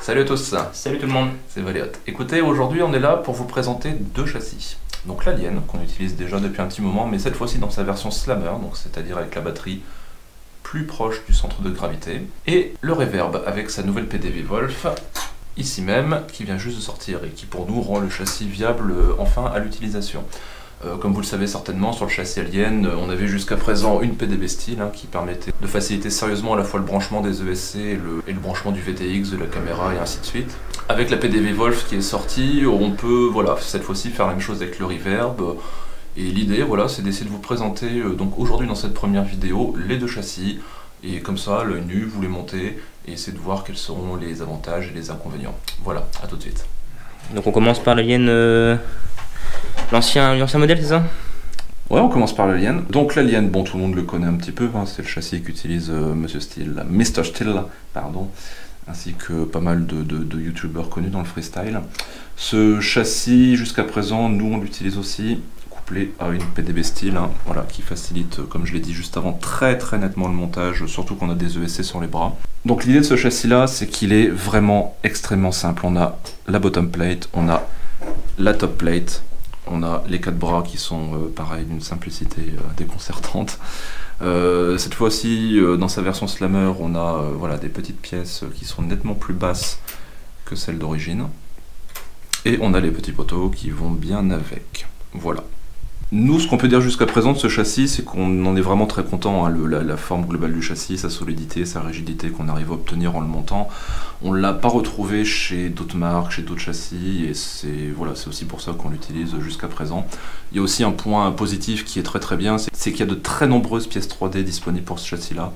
Salut à tous. Salut tout le monde. C'est Valéot. Écoutez, aujourd'hui on est là pour vous présenter deux châssis. Donc l'Alien, qu'on utilise déjà depuis un petit moment, mais cette fois-ci dans sa version Slammer, donc c'est-à-dire avec la batterie plus proche du centre de gravité, et le Reverb avec sa nouvelle PDV Wolf, ici même, qui vient juste de sortir et qui pour nous rend le châssis viable enfin à l'utilisation. Comme vous le savez certainement, sur le châssis Alien, on avait jusqu'à présent une PDV Steel qui permettait de faciliter sérieusement à la fois le branchement des ESC et le branchement du VTX, de la caméra et ainsi de suite. Avec la PDV Wolf qui est sortie, on peut cette fois-ci faire la même chose avec le Reverb. Et l'idée, c'est d'essayer de vous présenter donc aujourd'hui dans cette première vidéo les deux châssis. Et comme ça, à l'œil nu, vous les montez et essayez de voir quels seront les avantages et les inconvénients. Voilà, à tout de suite. Donc on commence par l'Alien, l'ancien modèle, c'est ça? Ouais, on commence par l'Alien. Donc l'Alien, bon, tout le monde le connaît un petit peu, c'est le châssis qu'utilise Mr. Steel, pardon, ainsi que pas mal de youtubeurs connus dans le freestyle. Ce châssis, jusqu'à présent, nous on l'utilise aussi, couplé à une PDV Steel, qui facilite, comme je l'ai dit juste avant, très nettement le montage, surtout qu'on a des ESC sur les bras. Donc l'idée de ce châssis-là, c'est qu'il est vraiment extrêmement simple. On a la bottom plate, on a la top plate, on a les quatre bras qui sont pareil d'une simplicité déconcertante. Cette fois-ci, dans sa version Slammer, on a des petites pièces qui sont nettement plus basses que celles d'origine. Et on a les petits poteaux qui vont bien avec. Voilà. Nous, ce qu'on peut dire jusqu'à présent de ce châssis, c'est qu'on en est vraiment très content. La forme globale du châssis, sa solidité, sa rigidité qu'on arrive à obtenir en le montant. On ne l'a pas retrouvé chez d'autres marques, chez d'autres châssis, et c'est aussi pour ça qu'on l'utilise jusqu'à présent. Il y a aussi un point positif qui est très bien, c'est qu'il y a de très nombreuses pièces 3D disponibles pour ce châssis-là.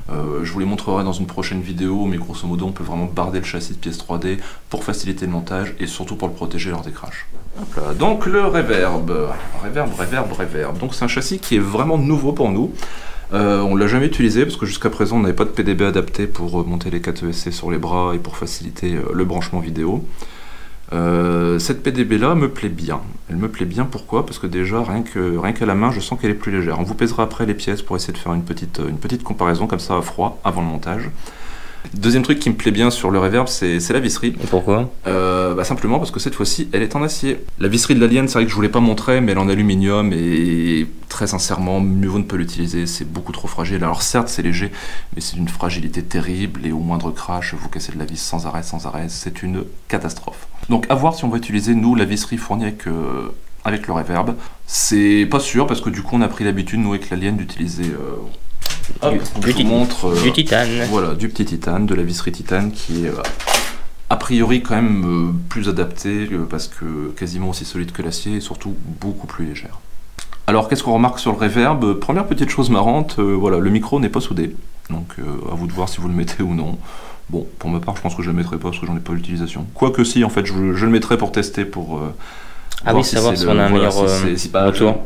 Je vous les montrerai dans une prochaine vidéo, mais grosso modo on peut vraiment barder le châssis de pièces 3D pour faciliter le montage et surtout pour le protéger lors des crashs. Donc le Reverb. Donc c'est un châssis qui est vraiment nouveau pour nous. On ne l'a jamais utilisé parce que jusqu'à présent on n'avait pas de PDB adapté pour monter les 4 ESC sur les bras et pour faciliter le branchement vidéo. Cette PDB là me plaît bien. Elle me plaît bien, pourquoi? Parce que déjà rien qu'à la main je sens qu'elle est plus légère. On vous pèsera après les pièces pour essayer de faire une petite comparaison comme ça à froid avant le montage. Deuxième truc qui me plaît bien sur le Reverb, c'est la visserie. Et pourquoi? Simplement parce que cette fois-ci elle est en acier. La visserie de l'Alien, c'est vrai que je vous l'ai pas montré, mais elle est en aluminium et très sincèrement mieux vaut ne pas l'utiliser, c'est beaucoup trop fragile. Alors certes c'est léger, mais c'est d'une fragilité terrible et au moindre crash vous cassez de la vis sans arrêt, c'est une catastrophe. Donc à voir si on va utiliser nous la visserie fournie avec le Reverb. C'est pas sûr parce que du coup on a pris l'habitude nous avec l'Alien d'utiliser du titane. Voilà, du petit titane, de la visserie titane qui est a priori quand même plus adaptée parce que quasiment aussi solide que l'acier et surtout beaucoup plus légère. Alors qu'est-ce qu'on remarque sur le Reverb? Première petite chose marrante, le micro n'est pas soudé, donc à vous de voir si vous le mettez ou non. Bon, pour ma part je pense que je le mettrai pas parce que j'en ai pas l'utilisation. Quoique si, en fait je le mettrai pour tester, pour savoir si on a un meilleur retour.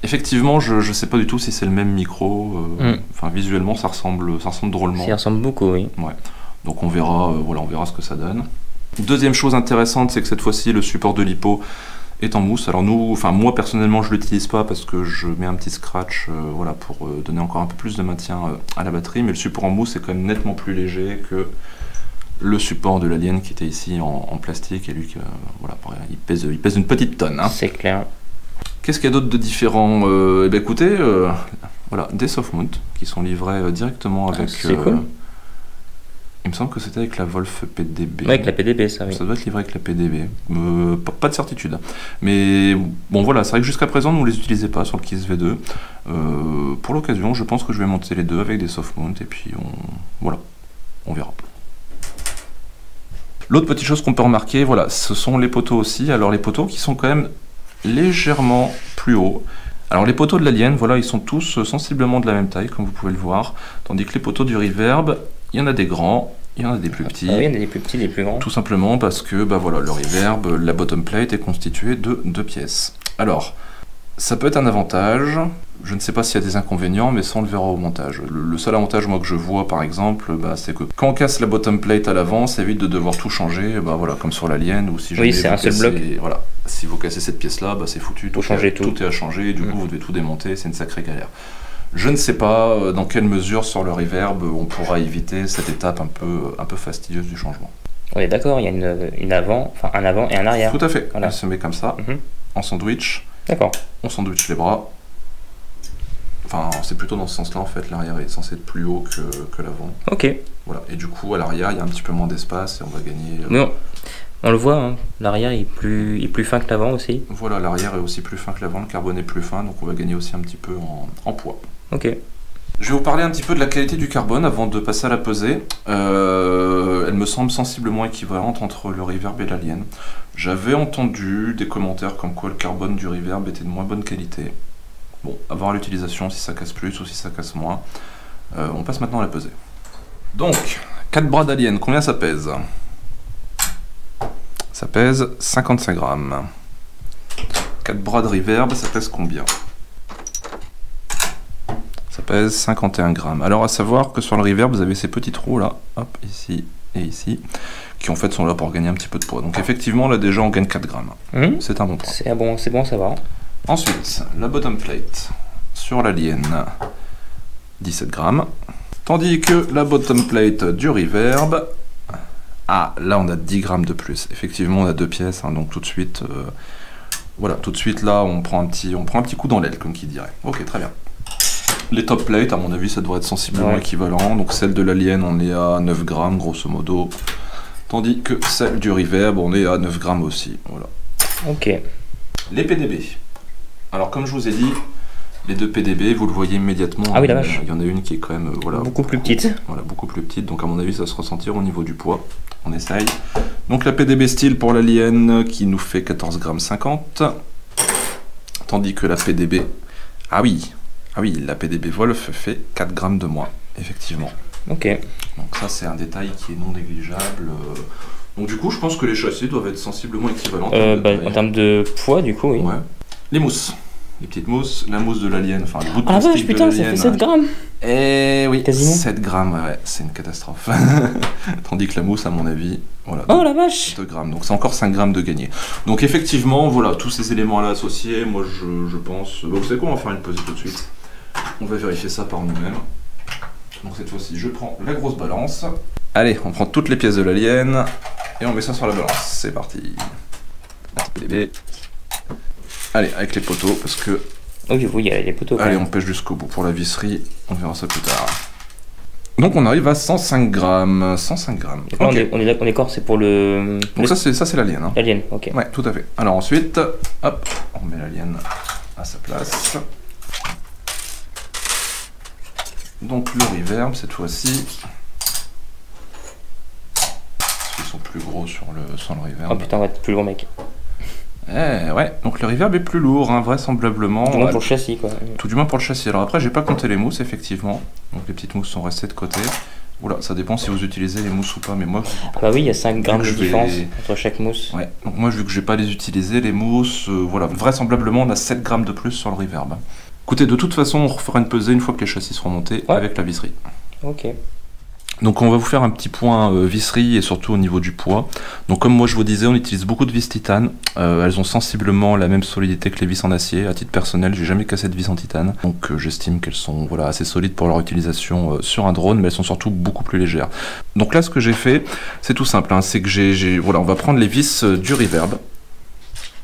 Effectivement, je sais pas du tout si c'est le même micro. Enfin, visuellement, ça ressemble drôlement. Ça ressemble beaucoup, oui. Ouais. Donc on verra, on verra ce que ça donne. Deuxième chose intéressante, c'est que cette fois-ci, le support de l'hypo est en mousse. Alors moi personnellement, je l'utilise pas parce que je mets un petit scratch, pour donner encore un peu plus de maintien à la batterie. Mais le support en mousse est quand même nettement plus léger que le support de l'Alien qui était ici en plastique. Et lui, il pèse une petite tonne. C'est clair. Qu'est-ce qu'il y a d'autre de différent? Écoutez, des soft mounts qui sont livrés directement avec... C'est cool. Il me semble que c'était avec la Wolf PDB. Ouais, avec la PDB, ça, oui. Ça doit être livré avec la PDB. Pas de certitude. Mais bon, c'est vrai que jusqu'à présent, nous ne les utilisait pas sur le Kiss V2. Pour l'occasion, je pense que je vais monter les deux avec des soft mounts et puis on verra. L'autre petite chose qu'on peut remarquer, ce sont les poteaux aussi. Alors les poteaux qui sont quand même légèrement plus haut. Alors les poteaux de l'Alien, ils sont tous sensiblement de la même taille, comme vous pouvez le voir, tandis que les poteaux du Reverb, il y en a des grands, il y en a des plus petits. Ah oui, il y en a des plus petits, des plus grands. Tout simplement parce que le Reverb, la bottom plate est constituée de 2 pièces. Alors, ça peut être un avantage, je ne sais pas s'il y a des inconvénients, mais ça on le verra au montage. Le seul avantage moi que je vois par exemple, c'est que quand on casse la bottom plate à l'avant, ça évite de devoir tout changer, comme sur l'Alien, ou si jamais c'est un seul bloc. Si vous cassez cette pièce là, c'est foutu, tout est à changer, et du coup vous devez tout démonter, c'est une sacrée galère. Je ne sais pas dans quelle mesure sur le Reverb on pourra éviter cette étape un peu fastidieuse du changement. On est d'accord, il y a une avant, enfin un avant et un arrière. Tout à fait. Voilà. Elle se met comme ça, en sandwich. D'accord. On sandwich les bras. Enfin, c'est plutôt dans ce sens-là en fait. L'arrière est censé être plus haut que l'avant. Ok. Voilà. Et du coup, à l'arrière, il y a un petit peu moins d'espace et on va gagner. Mais on le voit, hein. L'arrière est plus fin que l'avant aussi. Voilà, l'arrière est aussi plus fin que l'avant. Le carbone est plus fin, donc on va gagner aussi un petit peu en poids. Ok. Je vais vous parler un petit peu de la qualité du carbone avant de passer à la pesée. Elle me semble sensiblement équivalente entre le Reverb et l'Alien. J'avais entendu des commentaires comme quoi le carbone du Reverb était de moins bonne qualité. Bon, à voir l'utilisation, si ça casse plus ou si ça casse moins. On passe maintenant à la pesée. Donc, 4 bras d'Alien, combien ça pèse? Ça pèse 55 grammes. 4 bras de Reverb, ça pèse combien? Ça pèse 51 grammes. Alors à savoir que sur le Reverb, vous avez ces petits trous là, hop, ici et ici, qui en fait sont là pour gagner un petit peu de poids. Donc effectivement, là déjà on gagne 4 grammes. C'est un bon point. C'est bon à savoir. Ensuite, la bottom plate sur l'Alien, 17 grammes. Tandis que la bottom plate du Reverb, ah là on a 10 grammes de plus. Effectivement on a 2 pièces, hein, donc tout de suite, voilà, tout de suite là on prend un petit coup dans l'aile, comme qui dirait. Ok, très bien. Les top plates, à mon avis, ça devrait être sensiblement équivalent. Donc celle de l'Alien, on est à 9 grammes, grosso modo. Tandis que celle du Reverb, on est à 9 grammes aussi. Voilà. Ok. Les PDB. Alors, comme je vous ai dit, les deux PDB, vous le voyez immédiatement. Ah oui, la vache. Il y en a une qui est quand même voilà, beaucoup plus petite. Voilà, beaucoup plus petite. Donc, à mon avis, ça va se ressentir au niveau du poids. On essaye. Donc, la PDB Steel pour l'Alien qui nous fait 14,50 g. Tandis que la PDB... Ah oui, la PDB Wolf fait 4 grammes de moins, effectivement. Ok. Donc ça, c'est un détail qui est non négligeable. Donc du coup, je pense que les châssis doivent être sensiblement équivalents. En termes de poids, du coup, oui. Ouais. Les mousses. Les petites mousses. La mousse de l'Alien, enfin le bout de ah vache, plastique putain, de l'Alien. ça fait 7 grammes. Eh oui, quasiment. 7 grammes, ouais, c'est une catastrophe. Tandis que la mousse, à mon avis, voilà. Oh la vache. 2 grammes, donc c'est encore 5 grammes de gagné. Donc effectivement, voilà, tous ces éléments-là associés, moi je pense... Vous savez quoi, on va faire une pesée tout de suite. On va vérifier ça par nous-mêmes. Donc cette fois-ci, je prends la grosse balance. Allez, on prend toutes les pièces de l'Alien et on met ça sur la balance. C'est parti. PDB. Allez, avec les poteaux, parce que... Oui, il y a les poteaux. Allez, on pêche jusqu'au bout. Pour la visserie, on verra ça plus tard. Donc on arrive à 105 grammes. 105 grammes. Donc là, okay. on est d'accord, c'est pour le... Donc ça c'est l'Alien. Hein. L'Alien, ok. Ouais, tout à fait. Alors ensuite, hop, on met l'Alien à sa place. Donc le Reverb cette fois-ci. Ils sont plus gros sur le Reverb. Oh putain, on va être plus gros mec. Eh ouais, donc le Reverb est plus lourd, hein, vraisemblablement. Tout du moins pour le châssis, quoi. Tout du moins pour le châssis. Alors après, j'ai pas compté les mousses, effectivement. Donc les petites mousses sont restées de côté. Oula, ça dépend si vous utilisez les mousses ou pas, mais moi... Ah bah oui, il y a 5 grammes de différence entre chaque mousse. Ouais, donc moi, vu que je vais pas les utiliser, les mousses, voilà, vraisemblablement, on a 7 grammes de plus sur le Reverb. Écoutez, de toute façon, on refera une pesée une fois que les châssis seront montés avec la visserie. Ok. Donc on va vous faire un petit point visserie et surtout au niveau du poids. Donc comme moi je vous disais, on utilise beaucoup de vis titane. Elles ont sensiblement la même solidité que les vis en acier. À titre personnel, j'ai jamais cassé de vis en titane. Donc j'estime qu'elles sont voilà, assez solides pour leur utilisation sur un drone, mais elles sont surtout beaucoup plus légères. Donc là ce que j'ai fait, c'est tout simple, hein, c'est que voilà, on va prendre les vis du Reverb.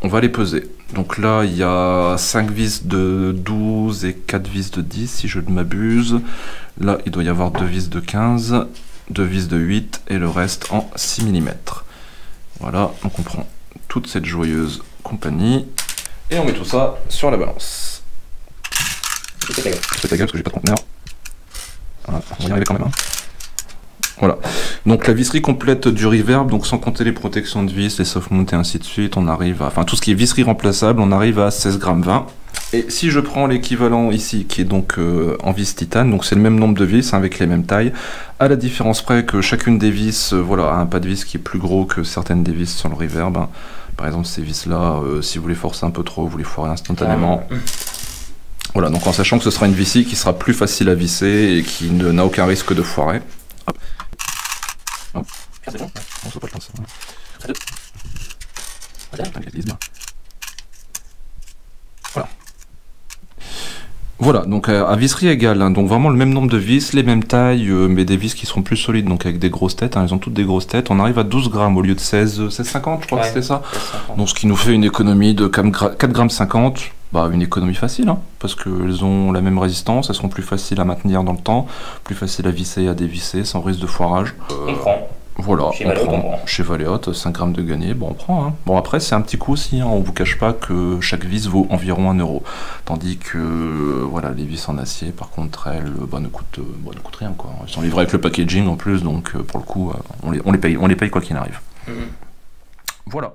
On va les peser. Donc là, il y a 5 vis de 12 et 4 vis de 10, si je ne m'abuse. Là, il doit y avoir 2 vis de 15, 2 vis de 8 et le reste en 6 mm. Voilà, donc on prend toute cette joyeuse compagnie et on met tout ça sur la balance. Je fais ta gueule parce que j'ai pas de conteneur. Voilà, on va y arriver quand même. Hein. Voilà, donc la visserie complète du Reverb, donc sans compter les protections de vis, les soft mount et ainsi de suite, on arrive à, enfin tout ce qui est visserie remplaçable, on arrive à 16,20 grammes. Et si je prends l'équivalent ici, qui est donc en vis titane, donc c'est le même nombre de vis, hein, avec les mêmes tailles, à la différence près que chacune des vis, voilà, a un pas de vis qui est plus gros que certaines des vis sur le Reverb. Hein. Par exemple ces vis là, si vous les forcez un peu trop, vous les foirez instantanément. Voilà, donc en sachant que ce sera une vis qui sera plus facile à visser et qui n'a aucun risque de foirer. Hop. Non. On se pas le temps ça. Voilà. Voilà, donc à visserie égale, hein, donc vraiment le même nombre de vis, les mêmes tailles, mais des vis qui seront plus solides, donc avec des grosses têtes, hein, elles ont toutes des grosses têtes. On arrive à 12 grammes au lieu de 16,50, je crois que c'était ça. 50. Donc ce qui nous fait une économie de 4 grammes 50, bah une économie facile, hein, parce qu'elles ont la même résistance, elles seront plus faciles à maintenir dans le temps, plus faciles à visser et à dévisser, sans risque de foirage. On prend. Voilà, Chez on Valéot, prend. on prend. Chez Valéot, 5 grammes de gagné, bon on prend. Hein. Bon après c'est un petit coup aussi, hein, on vous cache pas que chaque vis vaut environ 1 euro. Tandis que voilà, les vis en acier par contre elles ne coûtent rien quoi. Elles sont livrées avec le packaging en plus, donc pour le coup on les paye quoi qu'il arrive. Mhm. Voilà.